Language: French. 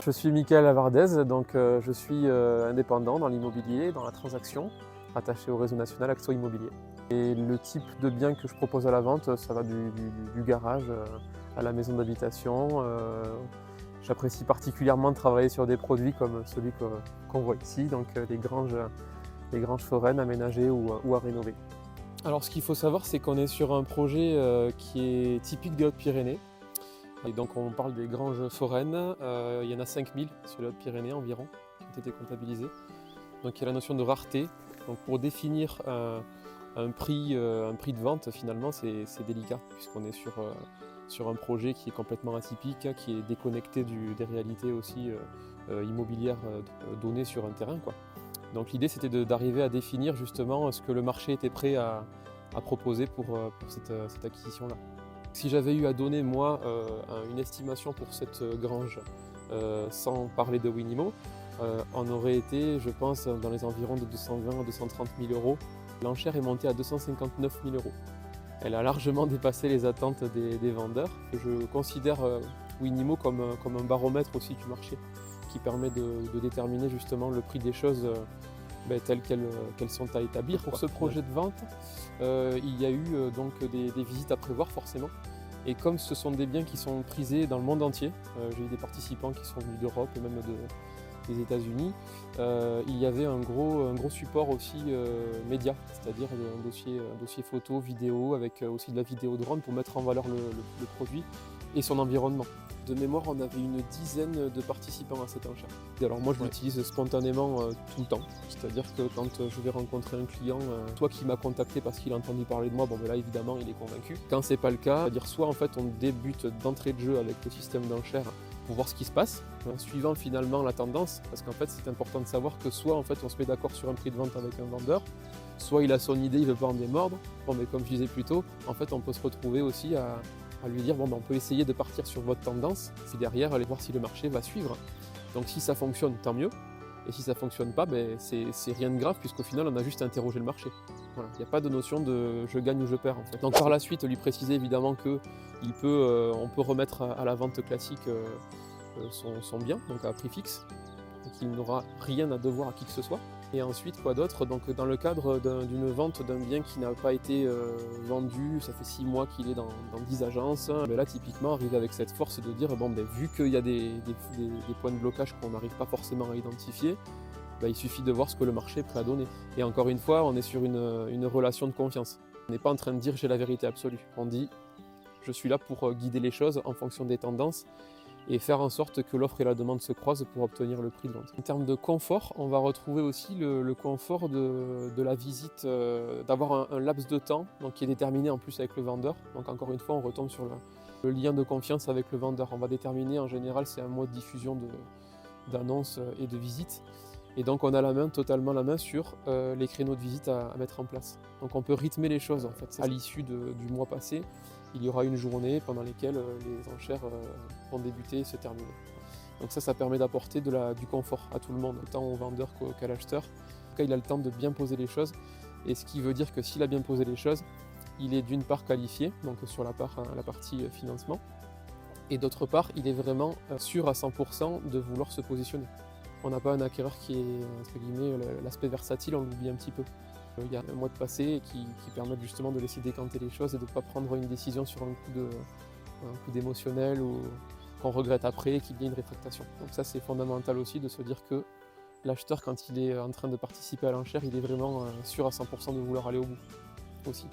Je suis Michael Avardez, donc je suis indépendant dans l'immobilier, dans la transaction, attaché au réseau national Axo Immobilier. Et le type de bien que je propose à la vente, ça va du garage à la maison d'habitation. J'apprécie particulièrement de travailler sur des produits comme celui qu'on voit ici, donc les granges foraines aménagées ou à rénover. Alors ce qu'il faut savoir, c'est qu'on est sur un projet qui est typique des Hautes-Pyrénées. Et donc on parle des granges foraines, il y en a 5000 sur les Hautes-Pyrénées environ, qui ont été comptabilisées. Donc il y a la notion de rareté. Donc pour définir un prix de vente, finalement, c'est délicat, puisqu'on est sur un projet qui est complètement atypique, qui est déconnecté des réalités aussi immobilières données sur un terrain, quoi. Donc l'idée, c'était d'arriver à définir justement ce que le marché était prêt à proposer pour cette acquisition-là. Si j'avais eu à donner, moi, une estimation pour cette grange, sans parler de Winimo, on aurait été, je pense, dans les environs de 220 à 230 000 euros. L'enchère est montée à 259 000 euros. Elle a largement dépassé les attentes des vendeurs. Je considère Winimo comme un baromètre aussi du marché, qui permet de déterminer justement le prix des choses telles qu'elles sont à établir. Pour ce projet de vente, il y a eu donc des visites à prévoir forcément. Et comme ce sont des biens qui sont prisés dans le monde entier, j'ai eu des participants qui sont venus d'Europe et même des États-Unis, il y avait un gros support aussi média, c'est-à-dire un dossier photo, vidéo, avec aussi de la vidéo drone pour mettre en valeur le produit et son environnement. De mémoire, on avait une dizaine de participants à cette enchère. Et alors moi, je l'utilise spontanément tout le temps. C'est-à-dire que quand je vais rencontrer un client, soit qui m'a contacté parce qu'il a entendu parler de moi, bon ben là évidemment il est convaincu. Quand c'est pas le cas, c'est-à-dire soit en fait on débute d'entrée de jeu avec le système d'enchère pour voir ce qui se passe, en suivant finalement la tendance, parce qu'en fait c'est important de savoir que soit en fait on se met d'accord sur un prix de vente avec un vendeur, soit il a son idée, il veut pas en démordre. Bon mais comme je disais plus tôt, en fait on peut se retrouver aussi à lui dire bon ben on peut essayer de partir sur votre tendance, puis derrière aller voir si le marché va suivre. Donc si ça fonctionne, tant mieux. Et si ça ne fonctionne pas, ben, c'est rien de grave, puisqu'au final on a juste interrogé le marché. Voilà. Il n'y a pas de notion de je gagne ou je perds en fait. Donc par la suite, lui préciser évidemment qu'on peut remettre à la vente classique son bien, donc à prix fixe, et qu'il n'aura rien à devoir à qui que ce soit. Et ensuite, quoi d'autre? Donc dans le cadre d'une vente d'un bien qui n'a pas été vendu, ça fait 6 mois qu'il est dans 10 agences, là typiquement arriver avec cette force de dire bon, vu qu'il y a des points de blocage qu'on n'arrive pas forcément à identifier, il suffit de voir ce que le marché est prêt à donner. Et encore une fois, on est sur une relation de confiance. On n'est pas en train de dire j'ai la vérité absolue. On dit je suis là pour guider les choses en fonction des tendances et faire en sorte que l'offre et la demande se croisent pour obtenir le prix de vente. En termes de confort, on va retrouver aussi le confort de la visite, d'avoir un laps de temps donc, qui est déterminé en plus avec le vendeur. Donc encore une fois, on retombe sur le lien de confiance avec le vendeur. On va déterminer, en général, c'est un mois de diffusion d'annonces et de visites. Et donc on a totalement la main sur les créneaux de visite à mettre en place. Donc on peut rythmer les choses en fait. À l'issue du mois passé, il y aura une journée pendant laquelle les enchères vont débuter et se terminer. Donc ça permet d'apporter du confort à tout le monde, autant au vendeur qu'à l'acheteur. En tout cas, il a le temps de bien poser les choses. Et ce qui veut dire que s'il a bien posé les choses, il est d'une part qualifié, donc sur la partie financement, et d'autre part, il est vraiment sûr à 100% de vouloir se positionner. On n'a pas un acquéreur qui est, entre guillemets, l'aspect versatile, on l'oublie un petit peu. Il y a un mois de passé qui permettent justement de laisser décanter les choses et de ne pas prendre une décision sur un coup d'émotionnel ou qu'on regrette après et qu'il y ait une rétractation. Donc ça c'est fondamental aussi de se dire que l'acheteur, quand il est en train de participer à l'enchère, il est vraiment sûr à 100% de vouloir aller au bout aussi.